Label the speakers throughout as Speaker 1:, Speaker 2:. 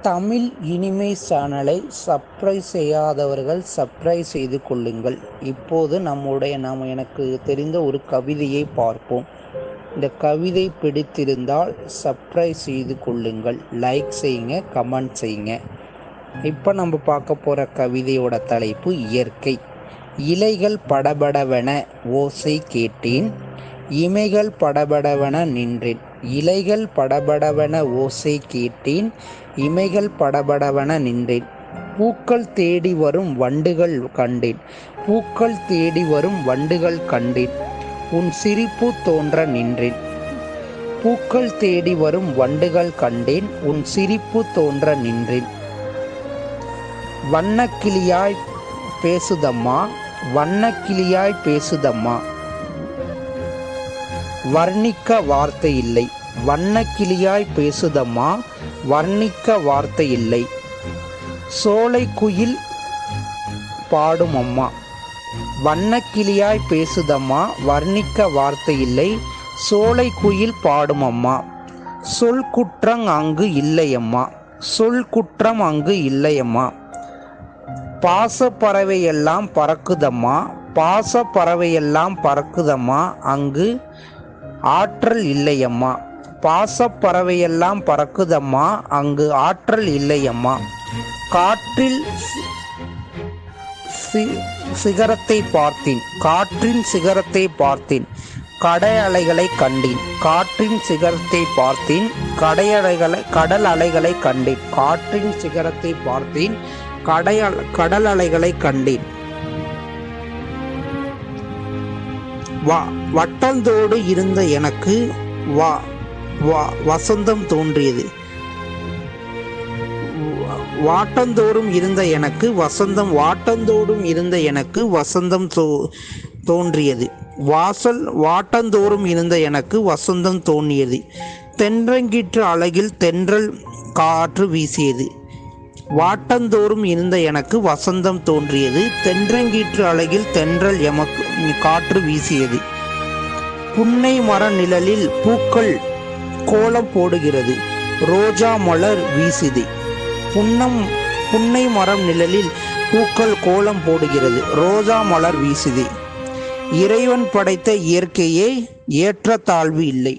Speaker 1: தமிழ் இனிமை சேனலை சப்ஸ்கிரைப் செய்யாதவர்கள் சப்ஸ்கிரைப் செய்து கொள்ளுங்கள். இப்போது நாம் எனக்கு தெரிந்த ஒரு கவிதையை பார்ப்போம். இந்த கவிதை பிடித்திருந்தால் சப்ஸ்கிரைப் செய்து கொள்ளுங்கள், லைக் செய்யுங்க, கமெண்ட் செய்யுங்க. இப்போ நம்ம பார்க்க போகிற கவிதையோட தலைப்பு இயற்கை. இலைகள் படபடவென ஓசை கேட்டேன், இமைகள் படபடவென நின்றேன். இலைகள் படபடவென ஓசை கேட்டேன், இமைகள் படபடவென நின்றேன். பூக்கள் தேடி வரும் வண்டுகள் கண்டேன், பூக்கள் தேடி வரும் வண்டுகள் கண்டேன். உன் சிரிப்பு தோன்ற நின்றேன். பூக்கள் தேடி வரும் வண்டுகள் கண்டேன், உன் சிரிப்பு தோன்ற நின்றேன். வண்ணக்கிளியாய் பேசுதம்மா, வண்ணக்கிளியாய் பேசுதம்மா, வர்ணிக்க வார்த்தை இல்லை. வண்ணக்கிளியாய் பேசுதம்மா, வர்ணிக்க வார்த்தை இல்லை. சோலை குயில் பாடும் அம்மா, வண்ணக்கிளியாய் பேசுதம்மா, வர்ணிக்க வார்த்தை இல்லை. சோலை குயில் பாடும் அம்மா, சொல் குற்றம் அங்கு இல்லையம்மா, சொல் குற்றம் அங்கு இல்லையம்மா. பாச பறவையெல்லாம் பறக்குதம்மா, பாச பறவையெல்லாம் பறக்குதம்மா, அங்கு ஆற்றல் இல்லையம்மா. பாசப்பறவையெல்லாம் பறக்குதம்மா, அங்கு ஆற்றல் இல்லையம்மா. காற்றில் சிகரத்தை பார்த்தேன், காற்றின் சிகரத்தை பார்த்தேன், கடல் அலைகளை கண்டேன். காற்றின் சிகரத்தை பார்த்தேன், கடல் அலைகளை கண்டேன். காற்றின் சிகரத்தை பார்த்தேன், கடல் அலைகளை கண்டேன். வட்டந்தோடு இருந்த எனக்கு வசந்தம் தோன்றியது. வாட்டந்தோறும் இருந்த எனக்கு வசந்தம், வாட்டந்தோறும் இருந்த எனக்கு வசந்தம் தோன்றியது. வாட்டந்தோறும் இருந்த எனக்கு வசந்தம் தோன்றியது. தென்றங்கீற்று அழகில் தென்றல் காற்று வீசியது. வாட்டந்தோறும் இருந்த எனக்கு வசந்தம் தோன்றியது. தென்றங்கீற்று அழகில் தென்றல் எமக்கு காற்று வீசியது. புன்னை மர நிழலில் பூக்கள் கோலம் போடுகிறது, ரோஜா மலர் வீசுது. புன்னை மரம் நிழலில் பூக்கள் கோலம் போடுகிறது, ரோஜா மலர் வீசுது. இறைவன் படைத்த இயற்கையே ஏற்ற தாழ்வு இல்லை.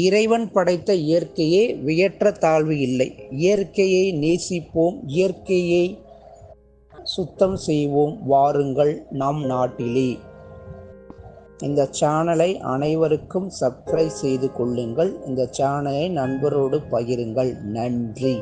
Speaker 1: இறைவன் படைத்த இயற்கையே வியற்ற தாழ்வு இல்லை. இயற்கையை நேசிப்போம், இயற்கையை சுத்தம் செய்வோம், வாருங்கள் நம் நாட்டிலே. இந்த சேனலை அனைவருக்கும் சப்ஸ்கிரைப் செய்து கொள்ளுங்கள். இந்த சேனலை நண்பரோடு பகிருங்கள். நன்றி.